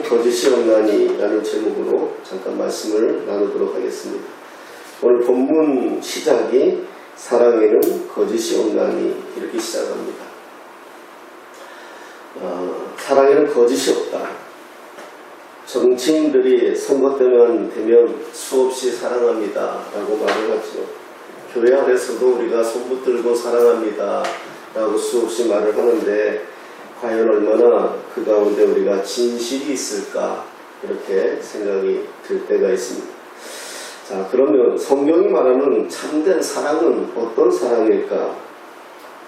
거짓이 없나니 라는 제목으로 잠깐 말씀을 나누도록 하겠습니다. 오늘 본문 시작이 사랑에는 거짓이 없나니 이렇게 시작합니다. 사랑에는 거짓이 없다. 정치인들이 선거 때만 되면 수없이 사랑합니다 라고 말을 하죠. 교회 안에서도 우리가 손붙들고 사랑합니다 라고 수없이 말을 하는데 과연 얼마나 그 가운데 우리가 진실이 있을까 이렇게 생각이 들 때가 있습니다. 자, 그러면 성경이 말하는 참된 사랑은 어떤 사랑일까?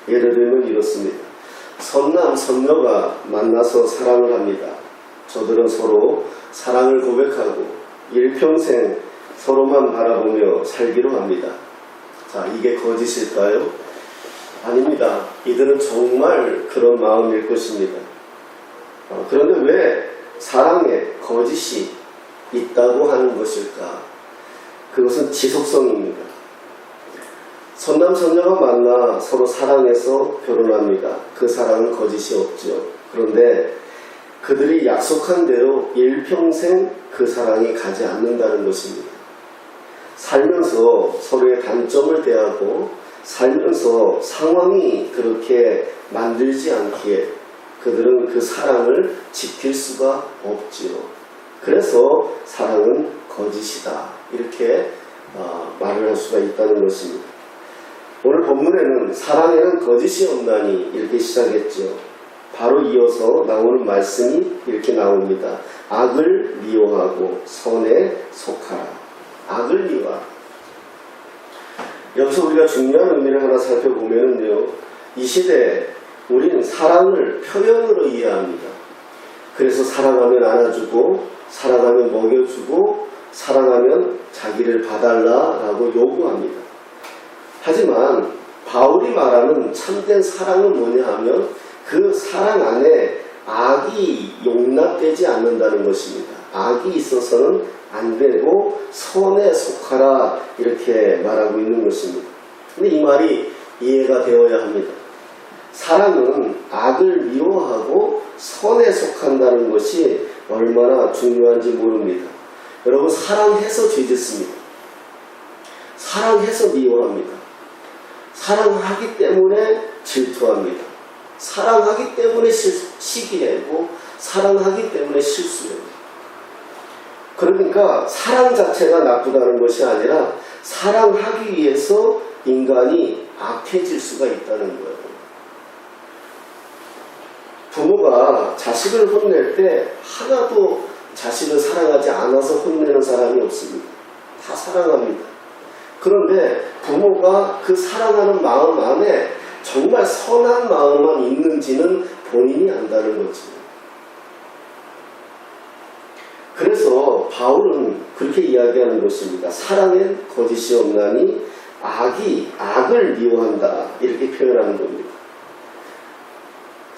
예를 들면 이렇습니다. 선남 선녀가 만나서 사랑을 합니다. 저들은 서로 사랑을 고백하고 일평생 서로만 바라보며 살기로 합니다. 자, 이게 거짓일까요? 아닙니다. 이들은 정말 그런 마음일 것입니다. 그런데 왜 사랑에 거짓이 있다고 하는 것일까? 그것은 지속성입니다. 선남 선녀가 만나 서로 사랑해서 결혼합니다. 그 사랑은 거짓이 없죠. 그런데 그들이 약속한 대로 일평생 그 사랑이 가지 않는다는 것입니다. 살면서 서로의 단점을 대하고 살면서 상황이 그렇게 만들지 않기에 그들은 그 사랑을 지킬 수가 없지요. 그래서 사랑은 거짓이다. 이렇게 말을 할 수가 있다는 것입니다. 오늘 본문에는 사랑에는 거짓이 없나니 이렇게 시작했죠. 바로 이어서 나오는 말씀이 이렇게 나옵니다. 악을 미워하고 선에 속하라. 악을 미워하라. 여기서 우리가 중요한 의미를 하나 살펴보면요. 이 시대에 우리는 사랑을 표현으로 이해합니다. 그래서 사랑하면 안아주고 사랑하면 먹여주고 사랑하면 자기를 봐달라라고 요구합니다. 하지만 바울이 말하는 참된 사랑은 뭐냐 하면 그 사랑 안에 악이 용납되지 않는다는 것입니다. 악이 있어서는 안 되고 선에 속하라 이렇게 말하고 있는 것입니다. 근데 이 말이 이해가 되어야 합니다. 사랑은 악을 미워하고 선에 속한다는 것이 얼마나 중요한지 모릅니다. 여러분, 사랑해서 죄짓습니다. 사랑해서 미워합니다. 사랑하기 때문에 질투합니다. 사랑하기 때문에 시기하고 사랑하기 때문에 실수해요. 그러니까 사랑 자체가 나쁘다는 것이 아니라 사랑하기 위해서 인간이 악해질 수가 있다는 거예요. 부모가 자식을 혼낼 때 하나도 자식을 사랑하지 않아서 혼내는 사람이 없습니다. 다 사랑합니다. 그런데 부모가 그 사랑하는 마음 안에 정말 선한 마음만 있는지는 본인이 안다는 거지. 그래서 바울은 그렇게 이야기하는 것입니다. 사랑엔 거짓이 없나니 악이 악을 미워한다 이렇게 표현하는 겁니다.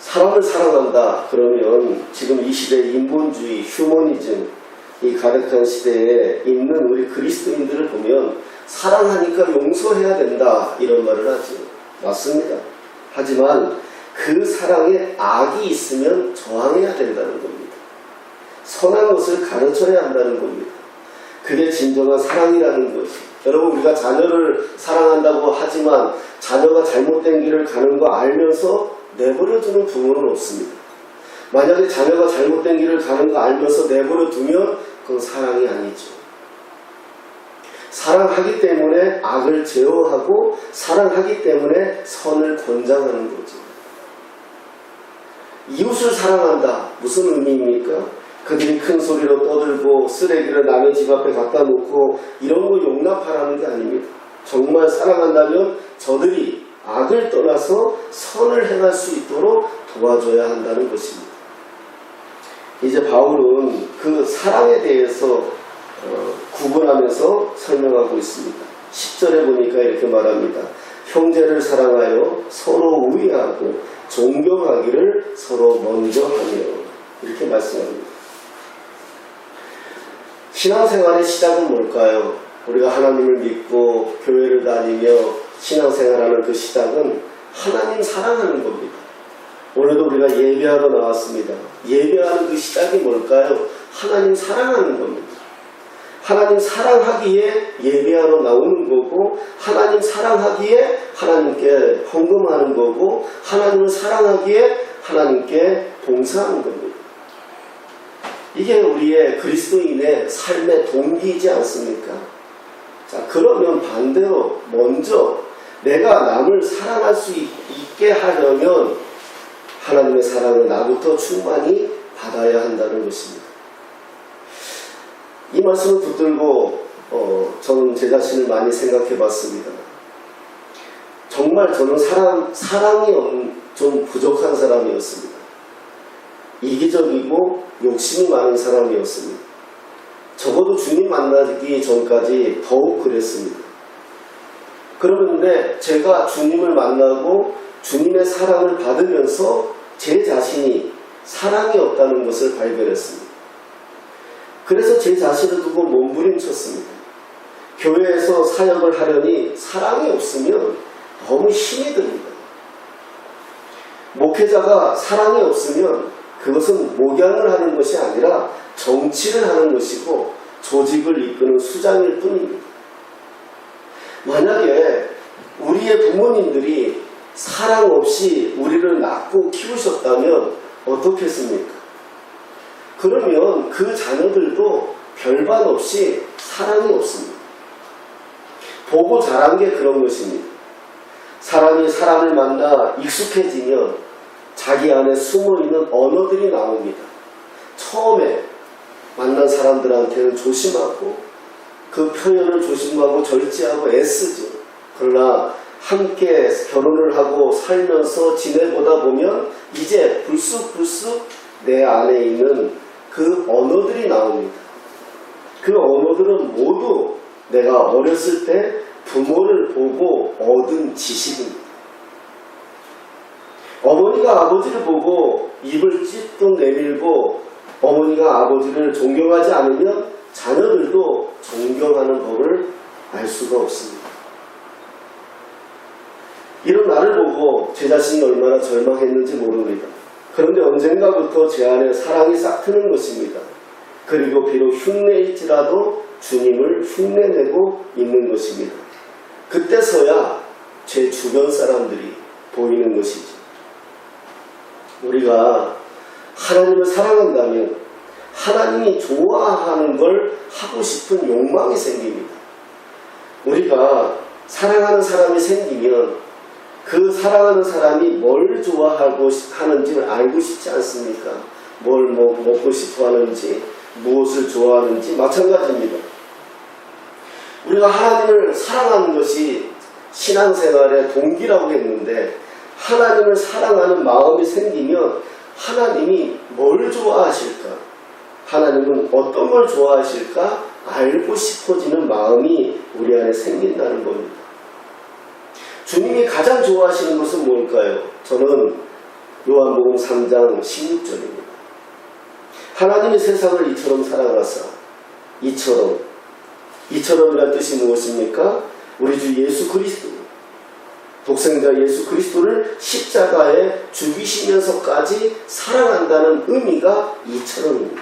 사람을 사랑한다 그러면 지금 이 시대의 인본주의, 휴머니즘 이 가득한 시대에 있는 우리 그리스도인들을 보면 사랑하니까 용서해야 된다 이런 말을 하죠. 맞습니다. 하지만 그 사랑에 악이 있으면 저항해야 된다는 겁니다. 선한 것을 가르쳐야 한다는 겁니다. 그게 진정한 사랑이라는 거죠. 여러분, 우리가 자녀를 사랑한다고 하지만 자녀가 잘못된 길을 가는 거 알면서 내버려두는 부모는 없습니다. 만약에 자녀가 잘못된 길을 가는 거 알면서 내버려두면 그건 사랑이 아니죠. 사랑하기 때문에 악을 제어하고 사랑하기 때문에 선을 권장하는 거죠. 이웃을 사랑한다. 무슨 의미입니까? 그들이 큰 소리로 떠들고 쓰레기를 남의 집 앞에 갖다 놓고 이런 거 용납하라는 게 아닙니다. 정말 사랑한다면 저들이 악을 떠나서 선을 행할 수 있도록 도와줘야 한다는 것입니다. 이제 바울은 그 사랑에 대해서 구분하면서 설명하고 있습니다. 10절에 보니까 이렇게 말합니다. 형제를 사랑하여 서로 우애하고 존경하기를 서로 먼저 하며 이렇게 말씀합니다. 신앙생활의 시작은 뭘까요? 우리가 하나님을 믿고 교회를 다니며 신앙생활하는 그 시작은 하나님 사랑하는 겁니다. 오늘도 우리가 예배하러 나왔습니다. 예배하는 그 시작이 뭘까요? 하나님 사랑하는 겁니다. 하나님 사랑하기에 예배하러 나오는 거고, 하나님 사랑하기에 하나님께 헌금하는 거고, 하나님을 사랑하기에 하나님께 봉사하는 겁니다. 이게 우리의 그리스도인의 삶의 동기이지 않습니까? 자, 그러면 반대로 먼저 내가 남을 사랑할 수 있게 하려면 하나님의 사랑을 나부터 충만히 받아야 한다는 것입니다. 이 말씀을 붙들고 저는 제 자신을 많이 생각해 봤습니다. 정말 저는 사랑이 좀 부족한 사람이었습니다. 이기적이고 욕심이 많은 사람이었습니다. 적어도 주님 만나기 전까지 더욱 그랬습니다. 그런데 제가 주님을 만나고 주님의 사랑을 받으면서 제 자신이 사랑이 없다는 것을 발견했습니다. 그래서 제 자신을 두고 몸부림쳤습니다. 교회에서 사역을 하려니 사랑이 없으면 너무 힘이 듭니다. 목회자가 사랑이 없으면 그것은 목양을 하는 것이 아니라 정치를 하는 것이고 조직을 이끄는 수장일 뿐입니다. 만약에 우리의 부모님들이 사랑 없이 우리를 낳고 키우셨다면 어떻겠습니까? 그러면 그 자녀들도 별반 없이 사랑이 없습니다. 보고 자란 게 그런 것입니다. 사람이 사람을 만나 익숙해지면 자기 안에 숨어있는 언어들이 나옵니다. 처음에 만난 사람들한테는 조심하고 그 표현을 조심하고 절제하고 애쓰죠. 그러나 함께 결혼을 하고 살면서 지내보다 보면 이제 불쑥불쑥 내 안에 있는 그 언어들이 나옵니다. 그 언어들은 모두 내가 어렸을 때 부모를 보고 얻은 지식입니다. 어머니가 아버지를 보고 입을 찢도 내밀고 어머니가 아버지를 존경하지 않으면 자녀들도 존경하는 법을 알 수가 없습니다. 이런 나를 보고 제 자신이 얼마나 절망했는지 모릅니다. 그런데 언젠가부터 제 안에 사랑이 싹 트는 것입니다. 그리고 비록 흉내일지라도 주님을 흉내내고 있는 것입니다. 그때서야 제 주변 사람들이 보이는 것이죠. 우리가 하나님을 사랑한다면 하나님이 좋아하는 걸 하고 싶은 욕망이 생깁니다. 우리가 사랑하는 사람이 생기면 그 사랑하는 사람이 뭘 좋아하고 하는지를 알고 싶지 않습니까? 뭘 먹고 싶어 하는지, 무엇을 좋아하는지 마찬가지입니다. 우리가 하나님을 사랑하는 것이 신앙생활의 동기라고 했는데 하나님을 사랑하는 마음이 생기면 하나님이 뭘 좋아하실까? 하나님은 어떤 걸 좋아하실까? 알고 싶어지는 마음이 우리 안에 생긴다는 겁니다. 주님이 가장 좋아하시는 것은 뭘까요? 저는 요한복음 3장 16절입니다. 하나님이 세상을 이처럼 사랑하사 이처럼이란 뜻이 무엇입니까? 우리 주 예수 그리스도 독생자 예수 그리스도를 십자가에 죽이시면서까지 사랑한다는 의미가 이처럼입니다.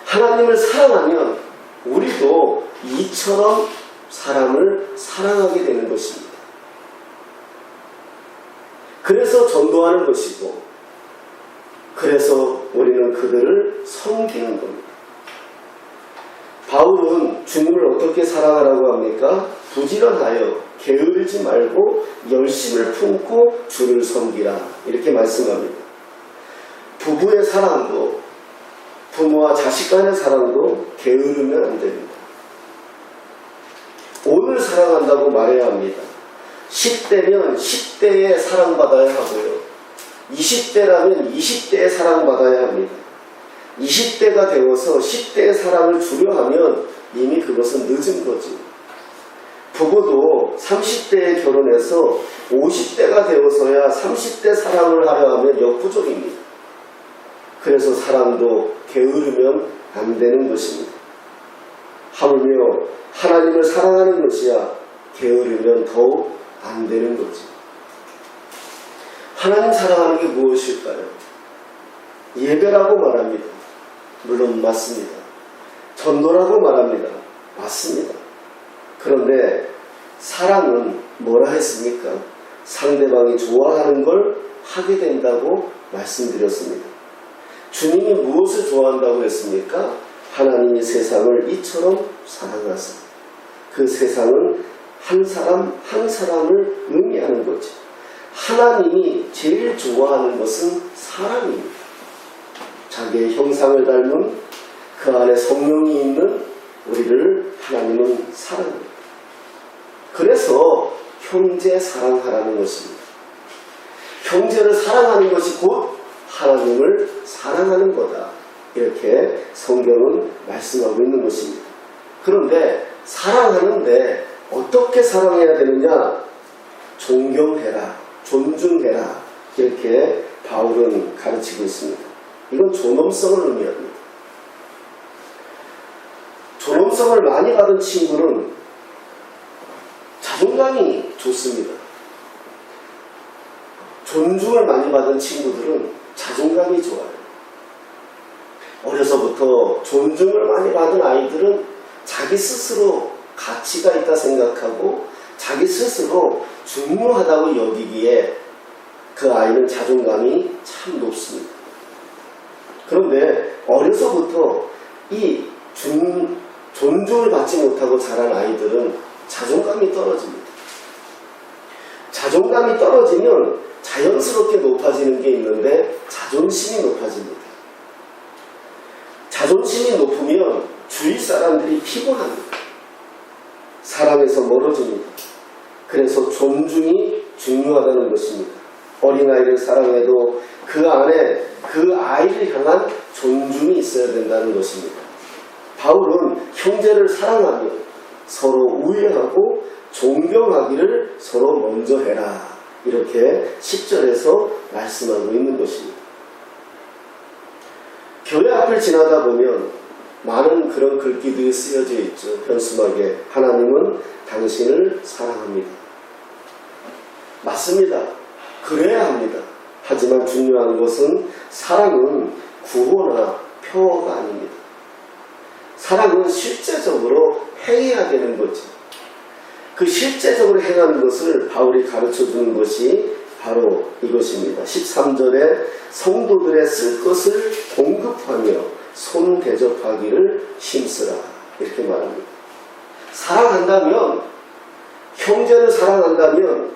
하나님을 사랑하면 우리도 이처럼 사람을 사랑하게 되는 것입니다. 그래서 전도하는 것이고 그래서 우리는 그들을 섬기는 겁니다. 바울은 주님을 어떻게 사랑하라고 합니까? 부지런하여 게으르지 말고 열심을 품고 주를 섬기라 이렇게 말씀합니다. 부부의 사랑도 부모와 자식 간의 사랑도 게으르면 안 됩니다. 오늘 사랑한다고 말해야 합니다. 10대면 10대에 사랑받아야 하고요. 20대라면 20대에 사랑받아야 합니다. 20대가 되어서 10대의 사랑을 주려 하면 이미 그것은 늦은 거죠. 부부도 30대에 결혼해서 50대가 되어서야 30대 사랑을 하려 하면 역부족입니다. 그래서 사랑도 게으르면 안 되는 것입니다. 하물며 하나님을 사랑하는 것이야 게으르면 더욱 안 되는 거죠. 하나님 사랑하는 게 무엇일까요? 예배라고 말합니다. 물론 맞습니다. 전도라고 말합니다. 맞습니다. 그런데 사랑은 뭐라 했습니까? 상대방이 좋아하는 걸 하게 된다고 말씀드렸습니다. 주님이 무엇을 좋아한다고 했습니까? 하나님이 세상을 이처럼 사랑하사. 그 세상은 한 사람 한 사람을 의미하는 거죠. 하나님이 제일 좋아하는 것은 사랑입니다. 자기의 형상을 닮은 그 안에 성령이 있는 우리를 하나님은 사랑합니다. 그래서 형제 사랑하라는 것입니다. 형제를 사랑하는 것이 곧 하나님을 사랑하는 거다. 이렇게 성경은 말씀하고 있는 것입니다. 그런데 사랑하는데 어떻게 사랑해야 되느냐? 존경해라, 존중해라, 이렇게 바울은 가르치고 있습니다. 이건 존엄성을 의미합니다. 존엄성을 많이 받은 친구는 자존감이 좋습니다. 존중을 많이 받은 친구들은 자존감이 좋아요. 어려서부터 존중을 많이 받은 아이들은 자기 스스로 가치가 있다 생각하고 자기 스스로 중요하다고 여기기에 그 아이는 자존감이 참 높습니다. 그런데 어려서부터 이 존중을 받지 못하고 자란 아이들은 자존감이 떨어집니다. 자존감이 떨어지면 자연스럽게 높아지는 게 있는데 자존심이 높아집니다. 자존심이 높으면 주위 사람들이 피곤합니다. 사랑에서 멀어집니다. 그래서 존중이 중요하다는 것입니다. 어린아이를 사랑해도 그 안에 그 아이를 향한 존중이 있어야 된다는 것입니다. 바울은 형제를 사랑하며 서로 우애하고 존경하기를 서로 먼저 해라. 이렇게 10절에서 말씀하고 있는 것입니다. 교회 앞을 지나다 보면 많은 그런 글귀들이 쓰여져 있죠. 편수막에 하나님은 당신을 사랑합니다. 맞습니다. 그래야 합니다. 하지만 중요한 것은 사랑은 구호나 표어가 아닙니다. 사랑은 실제적으로 행해야 되는 거죠. 그 실제적으로 행하는 것을 바울이 가르쳐주는 것이 바로 이것입니다. 13절에 성도들의 쓸 것을 공급하며 손 대접하기를 힘쓰라. 이렇게 말합니다. 사랑한다면, 형제를 사랑한다면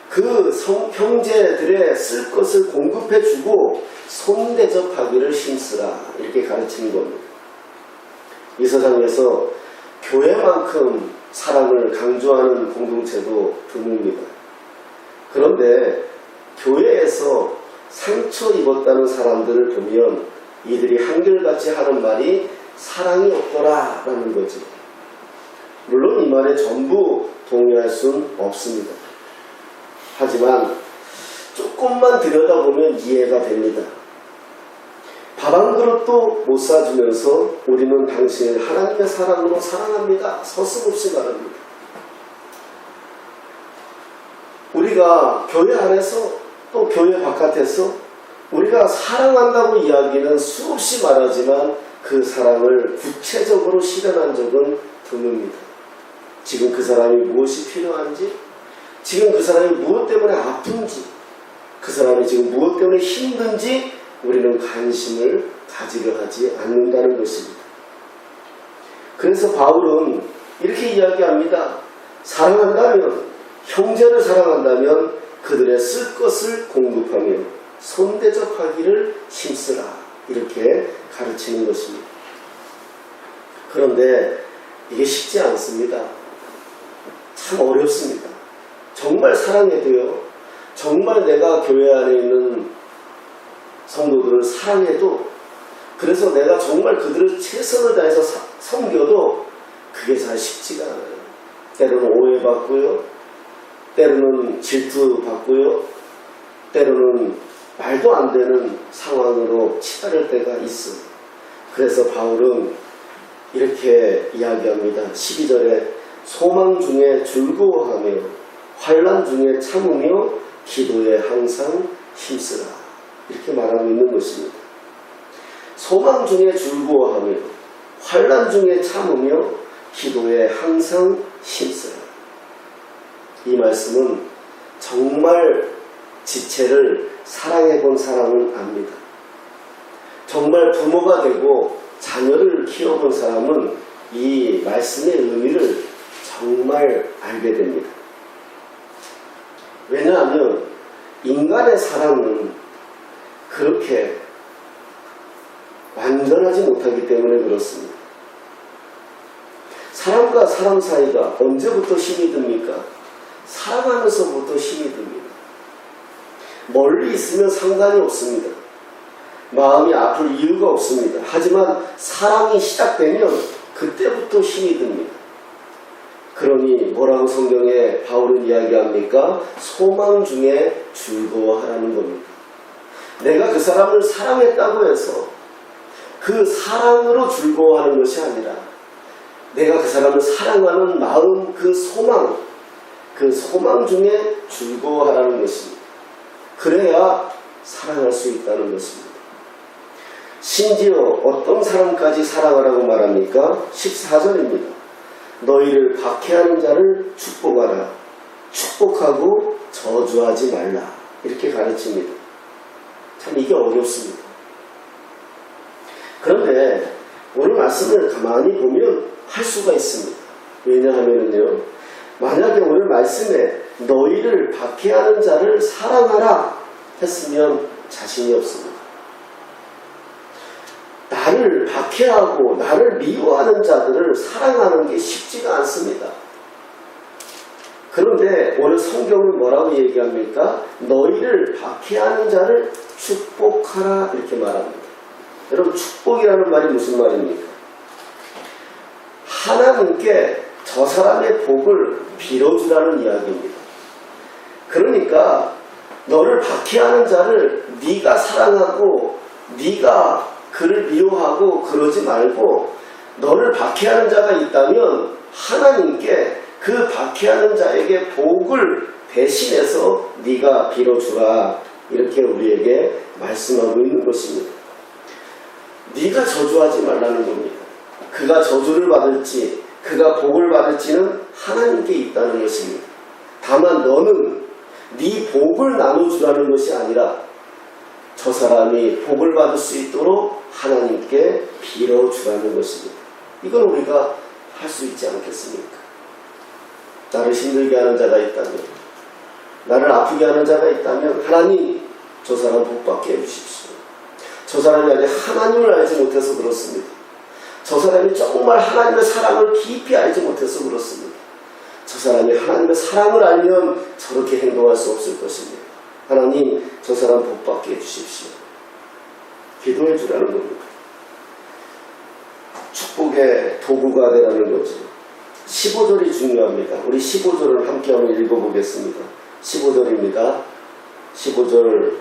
그 형제들의 쓸 것을 공급해주고 손 대접하기를 힘쓰라. 이렇게 가르치는 겁니다. 이 세상에서 교회만큼 사랑을 강조하는 공동체도 드뭅니다. 그런데 교회에서 상처 입었다는 사람들을 보면 이들이 한결같이 하는 말이 사랑이 없더라 라는 거죠. 물론 이 말에 전부 동의할 수는 없습니다. 하지만 조금만 들여다보면 이해가 됩니다. 밥 한 그릇도 못 사주면서 우리는 당신을 하나님의 사랑으로 사랑합니다. 서슴없이 말합니다. 우리가 교회 안에서 또 교회 바깥에서 우리가 사랑한다고 이야기는 수없이 말하지만 그 사랑을 구체적으로 실현한 적은 드뭅니다. 지금 그 사람이 무엇이 필요한지, 지금 그 사람이 무엇 때문에 아픈지, 그 사람이 지금 무엇 때문에 힘든지 우리는 관심을 가지려 하지 않는다는 것입니다. 그래서 바울은 이렇게 이야기합니다. 사랑한다면, 형제를 사랑한다면 그들의 쓸 것을 공급하며 손대접하기를 힘쓰라. 이렇게 가르치는 것입니다. 그런데 이게 쉽지 않습니다. 참 어렵습니다. 정말 사랑해도요, 정말 내가 교회 안에 있는 성도들을 사랑해도, 그래서 내가 정말 그들을 최선을 다해서 섬겨도 그게 잘 쉽지가 않아요. 때로는 오해받고요, 때로는 질투받고요, 때로는 말도 안 되는 상황으로 치달을 때가 있어요. 그래서 바울은 이렇게 이야기합니다. 12절에 소망 중에 즐거워하며 환난 중에 참으며 기도에 항상 힘쓰라. 이렇게 말하고 있는 것입니다. 소망 중에 즐거워하며 환난 중에 참으며 기도에 항상 힘쓰라. 이 말씀은 정말 지체를 사랑해 본 사람은 압니다. 정말 부모가 되고 자녀를 키워본 사람은 이 말씀의 의미를 정말 알게 됩니다. 왜냐하면 인간의 사랑은 그렇게 완전하지 못하기 때문에 그렇습니다. 사람과 사람 사이가 언제부터 힘이 듭니까? 사랑하면서부터 힘이 듭니다. 멀리 있으면 상관이 없습니다. 마음이 아플 이유가 없습니다. 하지만 사랑이 시작되면 그때부터 힘이 듭니다. 그러니 뭐라고 성경에 바울은 이야기합니까? 소망 중에 즐거워하라는 겁니다. 내가 그 사람을 사랑했다고 해서 그 사랑으로 즐거워하는 것이 아니라 내가 그 사람을 사랑하는 마음, 그 소망 중에 즐거워하라는 것입니다. 그래야 사랑할 수 있다는 것입니다. 심지어 어떤 사람까지 사랑하라고 말합니까? 14절입니다. 너희를 박해하는 자를 축복하라. 축복하고 저주하지 말라. 이렇게 가르칩니다. 참 이게 어렵습니다. 그런데 오늘 말씀을 가만히 보면 할 수가 있습니다. 왜냐하면요, 만약에 오늘 말씀에 너희를 박해하는 자를 사랑하라 했으면 자신이 없습니다. 나를 박해하고 나를 미워하는 자들을 사랑하는 게 쉽지가 않습니다. 그런데 오늘 성경은 뭐라고 얘기합니까? 너희를 박해하는 자를 축복하라 이렇게 말합니다. 여러분, 축복이라는 말이 무슨 말입니까? 하나님께 저 사람의 복을 빌어주라는 이야기입니다. 그러니까 너를 박해하는 자를 네가 사랑하고 네가 그를 미워하고 그러지 말고, 너를 박해하는 자가 있다면 하나님께 그 박해하는 자에게 복을 대신해서 네가 빌어주라. 이렇게 우리에게 말씀하고 있는 것입니다. 네가 저주하지 말라는 겁니다. 그가 저주를 받을지 그가 복을 받을지는 하나님께 있다는 것입니다. 다만 너는 네 복을 나눠주라는 것이 아니라 저 사람이 복을 받을 수 있도록 하나님께 빌어주라는 것입니다. 이건 우리가 할 수 있지 않겠습니까? 나를 힘들게 하는 자가 있다면, 나를 아프게 하는 자가 있다면 하나님, 저 사람 복받게 해주십시오. 저 사람이 아직 하나님을 알지 못해서 그렇습니다. 저 사람이 정말 하나님의 사랑을 깊이 알지 못해서 그렇습니다. 저 사람이 하나님의 사랑을 알면 저렇게 행동할 수 없을 것입니다. 하나님, 저 사람 복받게 해주십시오. 기도해 주라는 겁니다. 축복의 도구가 되라는 거죠. 15절이 중요합니다. 우리 15절을 함께 한번 읽어보겠습니다. 15절입니다. 15절,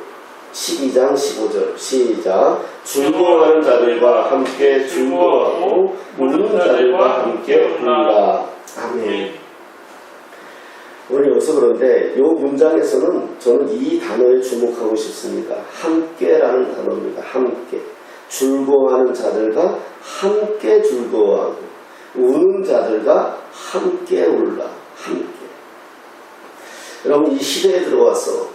12장 15절 시작. 즐거워하는 자들과 함께 즐거워하고 우는 자들과 함께 울라. 아멘. 오늘 여기서 그런데 이 문장에서는 저는 이 단어에 주목하고 싶습니다. 함께라는 단어입니다. 함께. 즐거워하는 자들과 함께 즐거워하고 우는 자들과 함께 울라. 함께. 여러분, 이 시대에 들어와서,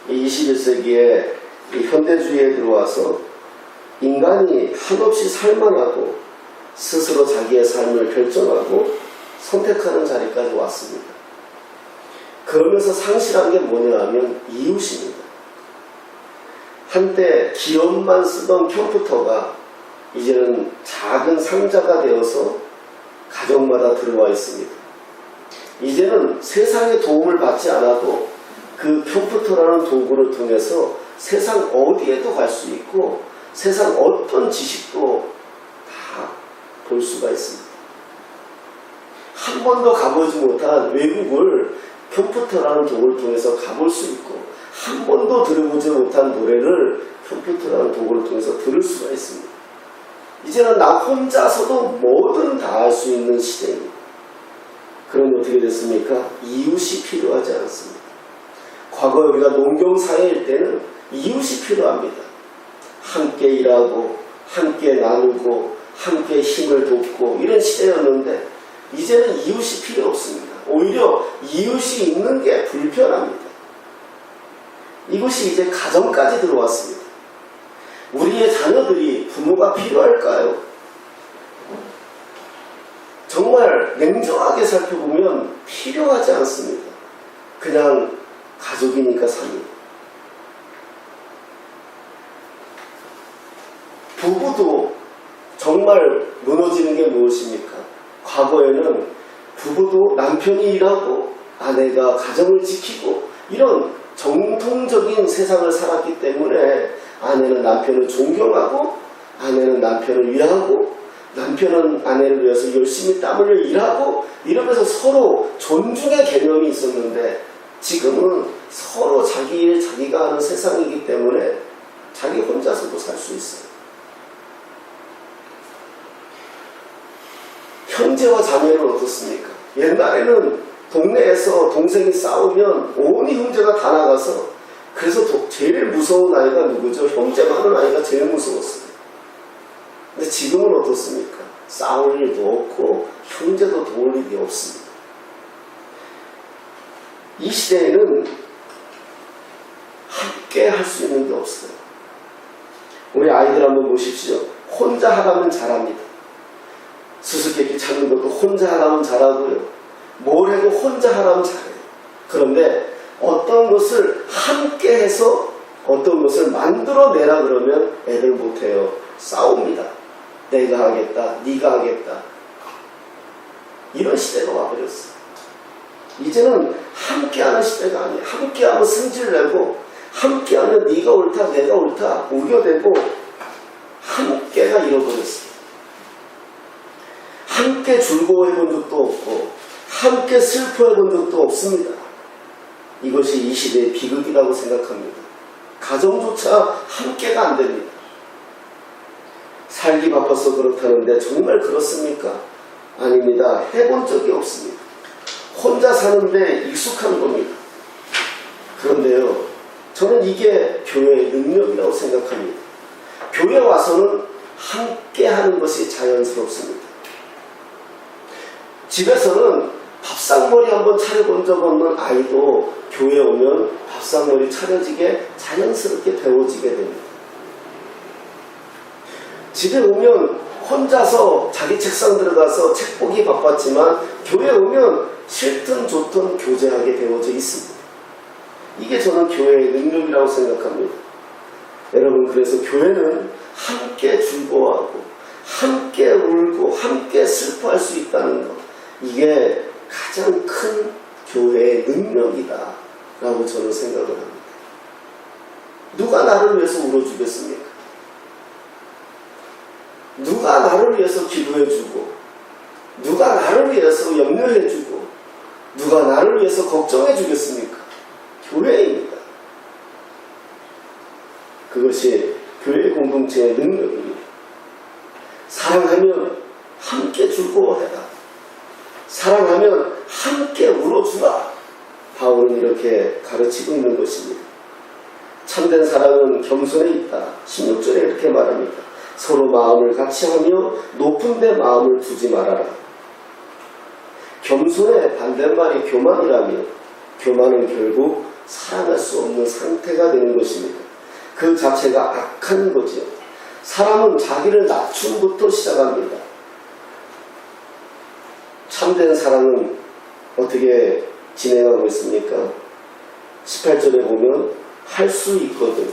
이 21세기에 이 현대주의에 들어와서 인간이 한없이 살만하고 스스로 자기의 삶을 결정하고 선택하는 자리까지 왔습니다. 그러면서 상실한 게 뭐냐 하면 이웃입니다. 한때 기업만 쓰던 컴퓨터가 이제는 작은 상자가 되어서 가정마다 들어와 있습니다. 이제는 세상의 도움을 받지 않아도 그 컴퓨터라는 도구를 통해서 세상 어디에도 갈 수 있고 세상 어떤 지식도 다 볼 수가 있습니다. 한 번도 가보지 못한 외국을 컴퓨터라는 도구를 통해서 가볼 수 있고, 한 번도 들어보지 못한 노래를 컴퓨터라는 도구를 통해서 들을 수가 있습니다. 이제는 나 혼자서도 뭐든 다 할 수 있는 시대입니다. 그럼 어떻게 됐습니까? 이웃이 필요하지 않습니다. 과거 우리가 농경사회일 때는 이웃이 필요합니다. 함께 일하고 함께 나누고 함께 힘을 돕고 이런 시대였는데 이제는 이웃이 필요 없습니다. 오히려 이웃이 있는 게 불편합니다. 이것이 이제 가정까지 들어왔습니다. 우리의 자녀들이 부모가 필요할까요? 정말 냉정하게 살펴보면 필요하지 않습니다. 그냥 가족이니까 삽니다. 부부도 정말 무너지는 게 무엇입니까? 과거에는 부부도 남편이 일하고 아내가 가정을 지키고 이런 정통적인 세상을 살았기 때문에 아내는 남편을 존경하고 아내는 남편을 위하고 남편은 아내를 위해서 열심히 땀 흘려 일하고 이러면서 서로 존중의 개념이 있었는데 지금은 서로 자기 일 자기가 하는 세상이기 때문에 자기 혼자서도 살 수 있어요. 형제와 자매는 어떻습니까? 옛날에는 동네에서 동생이 싸우면 온 형제가 다 나가서 그래서 제일 무서운 아이가 누구죠? 형제 많은 아이가 제일 무서웠어요. 근데 지금은 어떻습니까? 싸울 일도 없고 형제도 도울 일이 없습니다. 이 시대에는 함께 할 수 있는 게 없어요. 우리 아이들 한번 보십시오. 혼자 하라면 잘합니다. 수수께끼 찾는 것도 혼자 하라면 잘하고요. 뭘 해도 혼자 하라면 잘해요. 그런데 어떤 것을 함께 해서 어떤 것을 만들어내라 그러면 애들 못해요. 싸웁니다. 내가 하겠다. 네가 하겠다. 이런 시대가 와버렸어요. 이제는 함께하는 시대가 아니에요. 함께하면 승질내고 함께하면 네가 옳다 내가 옳다 우겨대고 함께가 잃어버렸어요. 함께 즐거워해본 적도 없고 함께 슬퍼해본 적도 없습니다. 이것이 이 시대의 비극이라고 생각합니다. 가정조차 함께가 안 됩니다. 살기 바빠서 그렇다는데 정말 그렇습니까? 아닙니다. 해본 적이 없습니다. 혼자 사는데 익숙한 겁니다. 그런데요, 저는 이게 교회의 능력이라고 생각합니다. 교회 와서는 함께 하는 것이 자연스럽습니다. 집에서는 밥상머리 한번 차려본 적 없는 아이도 교회 오면 밥상머리 차려지게 자연스럽게 배워지게 됩니다. 집에 오면 혼자서 자기 책상 들어가서 책 보기 바빴지만 교회 오면 싫든 좋든 교제하게 되어져 있습니다. 이게 저는 교회의 능력이라고 생각합니다. 여러분, 그래서 교회는 함께 즐거워하고 함께 울고 함께 슬퍼할 수 있다는 것, 이게 가장 큰 교회의 능력이다 라고 저는 생각을 합니다. 누가 나를 위해서 울어주겠습니까? 누가 나를 위해서 기도해주고 누가 나를 위해서 염려해주고 누가 나를 위해서 걱정해주겠습니까? 교회입니다. 그것이 교회 공동체의 능력입니다. 사랑하면 함께 즐거워해라. 사랑하면 함께 울어주라. 바울은 이렇게 가르치고 있는 것입니다. 참된 사랑은 겸손에 있다. 16절에 이렇게 말합니다. 서로 마음을 같이 하며 높은 데 마음을 두지 말아라. 겸손의 반대말이 교만이라며 교만은 결국 사랑할 수 없는 상태가 되는 것입니다. 그 자체가 악한 거죠. 사람은 자기를 낮춤부터 시작합니다. 참된 사랑은 어떻게 진행하고 있습니까? 18절에 보면 할 수 있거든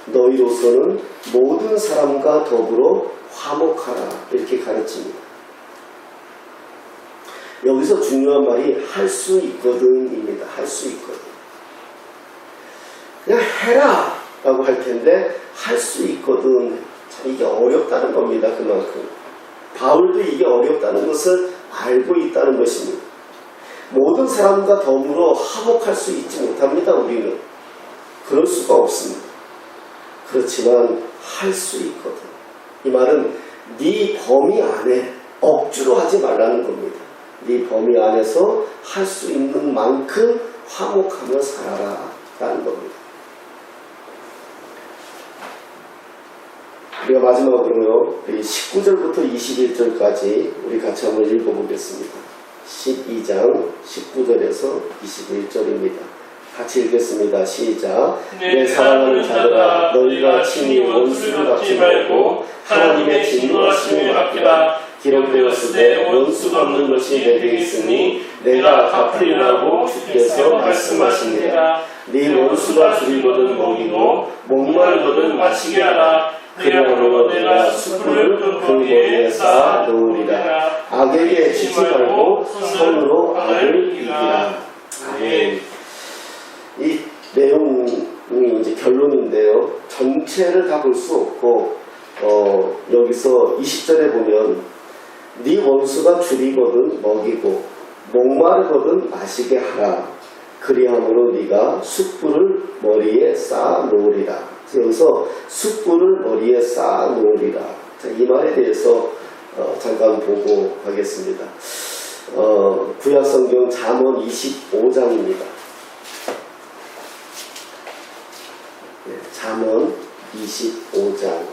너희로서는 모든 사람과 더불어 화목하라 이렇게 가르칩니다. 여기서 중요한 말이 할 수 있거든입니다. 할 수 있거든. 그냥 해라 라고 할 텐데 할 수 있거든. 참 이게 어렵다는 겁니다. 그만큼 바울도 이게 어렵다는 것을 알고 있다는 것입니다. 모든 사람과 더불어 화목할 수 있지 못합니다. 우리는 그럴 수가 없습니다. 그렇지만 할 수 있거든. 이 말은 네 범위 안에 억지로 하지 말라는 겁니다. 네 범위 안에서 할 수 있는 만큼 화목하며 살아라 라는 겁니다. 우리가 마지막으로요, 19절부터 21절까지 우리 같이 한번 읽어보겠습니다. 12장 19절에서 21절입니다. 같이 읽겠습니다. 시작. 내 사랑하는 자들아, 너희가 친히 원수를 갚지 말고 하나님의 진노하심을 받기라. 기록되었으되 원수가 없는 것이 내게 있으니 내가 갚으리라고 주께서 말씀하십니다. 네 원수가 줄이거든 먹이고 목마르거든 마시게 하라. 그러므로 내가 숯불을 그 머리에 쌓아 놓으리라. 악에게 지지 말고 선으로 악을 이기라. 아멘. 이 내용이 이제 결론인데요. 전체를 다 볼 수 없고, 여기서 20절에 보면, 네 원수가 줄이거든 먹이고, 목마르거든 마시게 하라. 그리함으로 네가 숯불을 머리에 쌓아 놓으리라. 여기서 숯불을 머리에 쌓아 놓으리라. 자, 이 말에 대해서 잠깐 보고 가겠습니다. 구약성경 잠언 25장입니다. 잠언 25장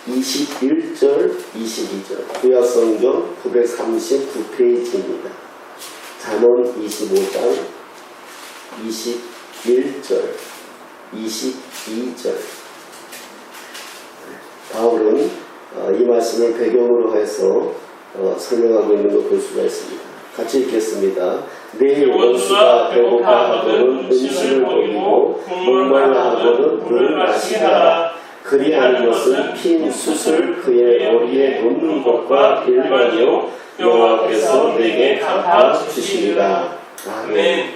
21절 22절 구약성경 939페이지입니다. 잠언 25장 21절 22절 바울은 이 말씀을 배경으로 해서 설명하고 있는 걸 볼 수가 있습니다. 같이 읽겠습니다. 내 원수가 배고파 하거든 음식을 먹이고 목말라 하거든 물을 마시게 하라. 그리하는 것은 핀 숯을 그의 머리에 놓는 것과 일반이요 여호와께서 내게 갚아 주시리라. 아멘.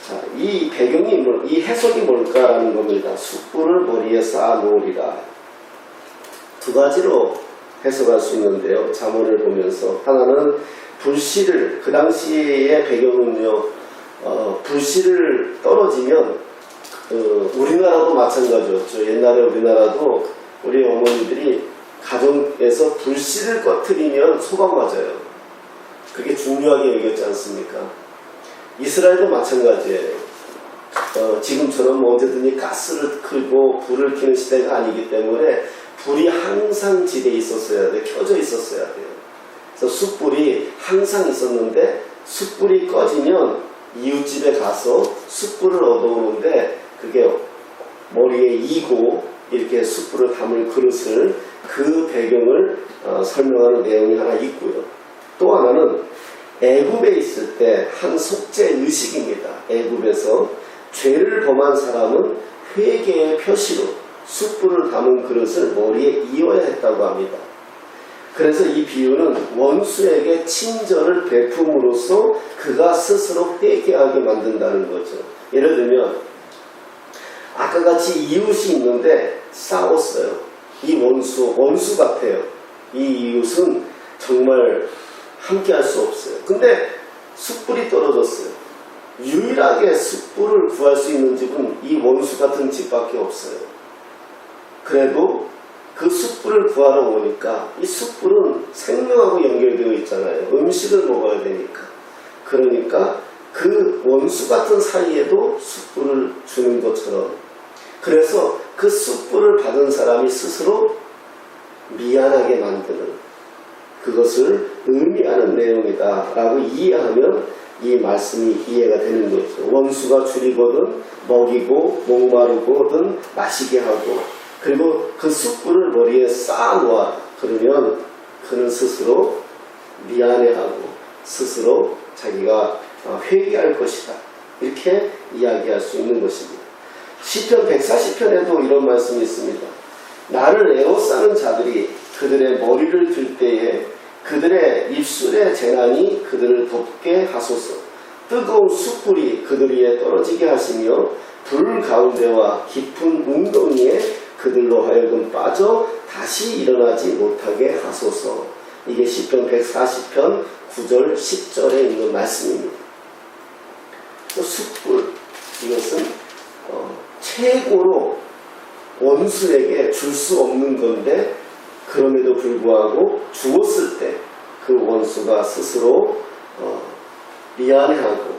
자, 이 배경이 이 해석이 뭘까라는 겁니다. 숯불을 머리에 쌓아 놓으리라. 두 가지로 해석할 수 있는데요. 잠언을 보면서 하나는 불씨를 그 당시의 배경은요. 불씨를 떨어지면 우리나라도 마찬가지였죠. 옛날에 우리나라도 우리 어머니들이 가정에서 불씨를 꺼트리면 소방 맞아요. 그게 중요하게 여겼지 않습니까? 이스라엘도 마찬가지예요. 지금처럼 언제든지 가스를 켜고 불을 켜는 시대가 아니기 때문에 불이 항상 집에 있었어야 돼요. 켜져 있었어야 돼요. 그래서 숯불이 항상 있었는데 숯불이 꺼지면 이웃집에 가서 숯불을 얻어오는데 그게 머리에 이고 이렇게 숯불을 담을 그릇을 그 배경을 설명하는 내용이 하나 있고요. 또 하나는 애굽에 있을 때 한 속죄 의식입니다. 애굽에서 죄를 범한 사람은 회개의 표시로 숯불을 담은 그릇을 머리에 이어야 했다고 합니다. 그래서 이 비유는 원수에게 친절을 베품으로써 그가 스스로 회개하게 만든다는 거죠. 예를 들면 아까 같이 이웃이 있는데 싸웠어요. 이 원수 같아요. 이 이웃은 정말 함께 할 수 없어요. 근데 숯불이 떨어졌어요. 유일하게 숯불을 구할 수 있는 집은 이 원수 같은 집밖에 없어요. 그래도 그 숯불을 구하러 오니까 이 숯불은 생명하고 연결되어 있잖아요. 음식을 먹어야 되니까. 그러니까 그 원수 같은 사이에도 숯불을 주는 것처럼 그래서 그 숯불을 받은 사람이 스스로 미안하게 만드는 그것을 의미하는 내용이다 라고 이해하면 이 말씀이 이해가 되는 거죠. 원수가 줄이거든 먹이고 목마르거든 마시게 하고 그리고 그 숯불을 머리에 쌓아놓아. 그러면 그는 스스로 미안해하고 스스로 자기가 회개할 것이다. 이렇게 이야기할 수 있는 것입니다. 시편 140편에도 이런 말씀이 있습니다. 나를 에워싸는 자들이 그들의 머리를 들 때에 그들의 입술의 재난이 그들을 덮게 하소서. 뜨거운 숯불이 그들 위에 떨어지게 하시며 불 가운데와 깊은 웅덩이에 그들로 하여금 빠져 다시 일어나지 못하게 하소서. 이게 시편 140편 9절 10절에 있는 말씀입니다. 또 숯불 이것은 최고로 원수에게 줄 수 없는 건데 그럼에도 불구하고 주었을 때 그 원수가 원수가 스스로 미안해하고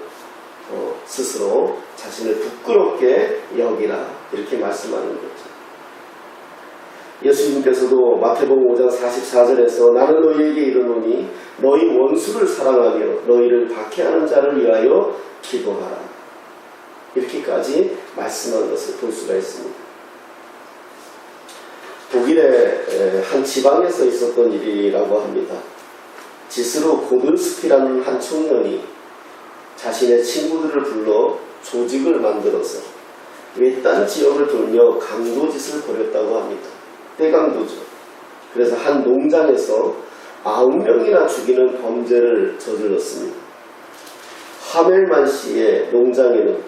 스스로 자신을 부끄럽게 여기라 이렇게 말씀하는 거죠. 예수님께서도 마태복음 5장 44절에서 나는 너희에게 이르노니 너희 원수를 사랑하며 너희를 박해하는 자를 위하여 기도하라 이렇게까지 말씀한 것을 볼 수가 있습니다. 독일의 한 지방에서 있었던 일이라고 합니다. 지스로 고들스키라는 한 청년이 자신의 친구들을 불러 조직을 만들어서 외딴 지역을 돌며 강도짓을 벌였다고 합니다. 떼강도죠. 그래서 한 농장에서 9명이나 죽이는 범죄를 저질렀습니다. 하멜만 씨의 농장에는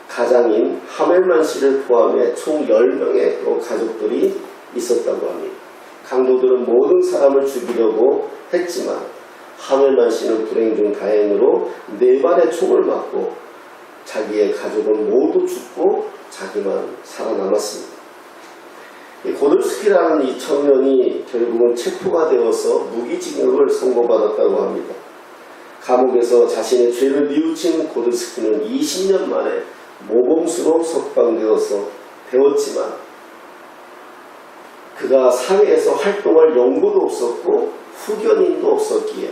가장인 하멜만 씨를 포함해 총 10명의 가족들이 있었다고 합니다. 강도들은 모든 사람을 죽이려고 했지만 하멜만 씨는 불행 중 다행으로 4발의 총을 맞고 자기의 가족은 모두 죽고 자기만 살아남았습니다. 이 고들스키라는 이 청년이 결국은 체포가 되어서 무기징역을 선고받았다고 합니다. 감옥에서 자신의 죄를 뉘우친 고들스키는 20년 만에 모범수로 석방되어서 배웠지만 그가 사회에서 활동할 연고도 없었고 후견인도 없었기에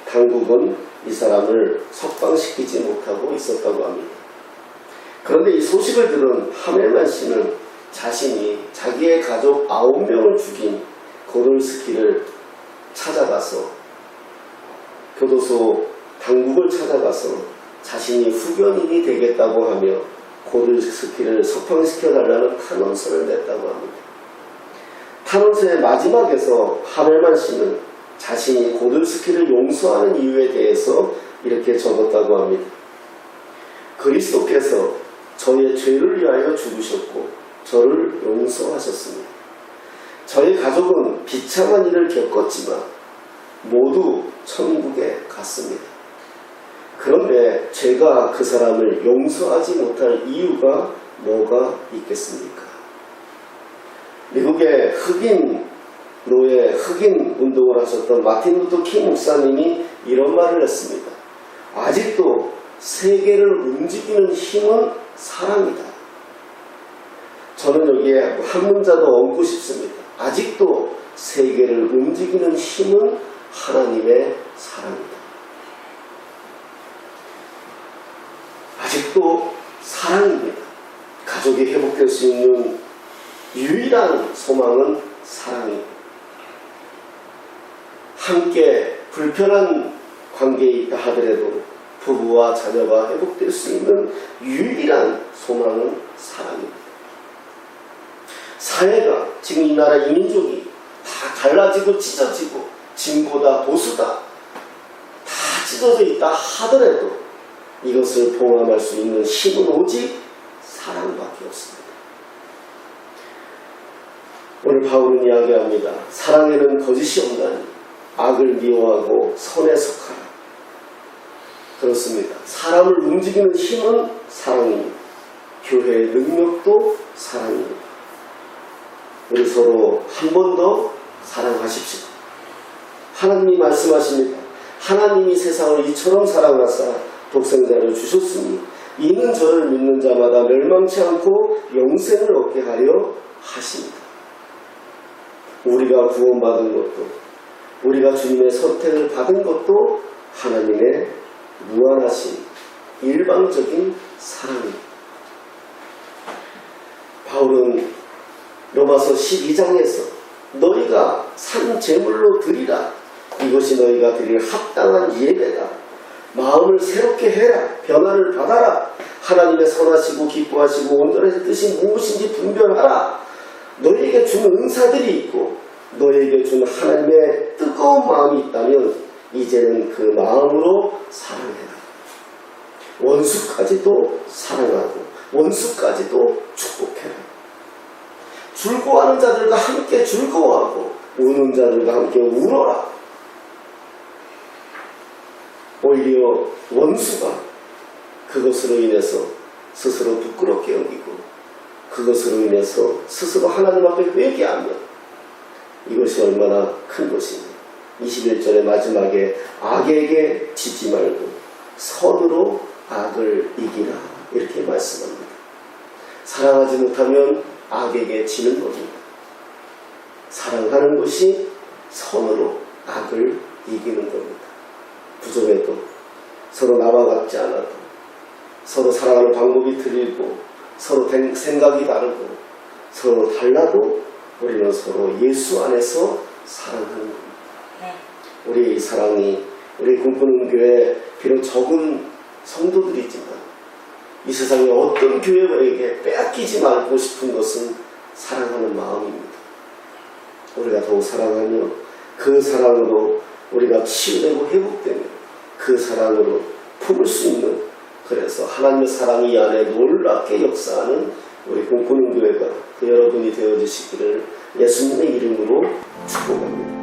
당국은 이 사람을 석방시키지 못하고 있었다고 합니다. 그런데 이 소식을 들은 하멜만 씨는 자신이 자기의 가족 9명을 죽인 고들스키를 찾아가서 교도소 당국을 찾아가서 자신이 후견인이 되겠다고 하며 고들스키를 석방시켜달라는 탄원서를 냈다고 합니다. 탄원서의 마지막에서 하멜만 씨는 자신이 고들스키를 용서하는 이유에 대해서 이렇게 적었다고 합니다. 그리스도께서 저의 죄를 위하여 죽으셨고 저를 용서하셨습니다. 저희 가족은 비참한 일을 겪었지만 모두 천국에 갔습니다. 그런데 제가 그 사람을 용서하지 못할 이유가 뭐가 있겠습니까? 미국의 흑인 노예 흑인 운동을 하셨던 마틴 루터 킹 목사님이 이런 말을 했습니다. 아직도 세계를 움직이는 힘은 사랑이다. 저는 여기에 한 문자 더 얹고 싶습니다. 아직도 세계를 움직이는 힘은 하나님의 사랑이다. 아직도 사랑입니다. 가족이 회복될 수 있는 유일한 소망은 사랑입니다. 함께 불편한 관계에 있다 하더라도 부부와 자녀가 회복될 수 있는 유일한 소망은 사랑입니다. 사회가 지금 이 나라 이민족이 다 갈라지고 찢어지고 진보다 보수다 다 찢어져 있다 하더라도 이것을 봉합할 수 있는 힘은 오직 사랑밖에 없습니다. 오늘 바울은 이야기합니다. 사랑에는 거짓이 없나니 악을 미워하고 선에 속하라. 그렇습니다. 사람을 움직이는 힘은 사랑입니다. 교회의 능력도 사랑입니다. 우리 서로 한 번 더 사랑하십시오. 하나님이 말씀하십니다. 하나님이 세상을 이처럼 사랑하사 독생자를 주셨으니 이는 저를 믿는 자마다 멸망치 않고 영생을 얻게 하려 하십니다. 우리가 구원받은 것도 우리가 주님의 선택을 받은 것도 하나님의 무한하신 일방적인 사랑입니다. 바울은 로마서 12장에서 너희가 산 제물로 드리라. 이것이 너희가 드릴 합당한 예배다. 마음을 새롭게 해라. 변화를 받아라. 하나님의 선하시고 기뻐하시고 온전하신 뜻이 무엇인지 분별하라. 너희에게 준 은사들이 있고 너희에게 준 하나님의 뜨거운 마음이 있다면 이제는 그 마음으로 사랑해라. 원수까지도 사랑하고 원수까지도 축복해라. 즐거워하는 자들과 함께 즐거워하고 우는 자들과 함께 울어라. 오히려 원수가 그것으로 인해서 스스로 부끄럽게 여기고 그것으로 인해서 스스로 하나님 앞에 회개하면 이것이 얼마나 큰 것입니다. 21절의 마지막에 악에게 지지 말고 선으로 악을 이기라 이렇게 말씀합니다. 사랑하지 못하면 악에게 지는 겁니다. 사랑하는 것이 선으로 악을 이기는 겁니다. 부족해도 서로 나와 같지 않아도 서로 사랑하는 방법이 틀리고 서로 생각이 다르고 서로 달라도 우리는 서로 예수 안에서 사랑하는 겁니다. 우리 사랑이 우리 꿈꾸는 교회 비록 적은 성도들이지만 이 세상에 어떤 교회에게 빼앗기지 말고 싶은 것은 사랑하는 마음입니다. 우리가 더욱 사랑하며 그 사랑으로 우리가 치유되고 회복되며 그 사랑으로 품을 수 있는, 그래서 하나님의 사랑이 이 안에 놀랍게 역사하는 우리 꿈꾸는 교회가 그 여러분이 되어주시기를 예수님의 이름으로 축복합니다.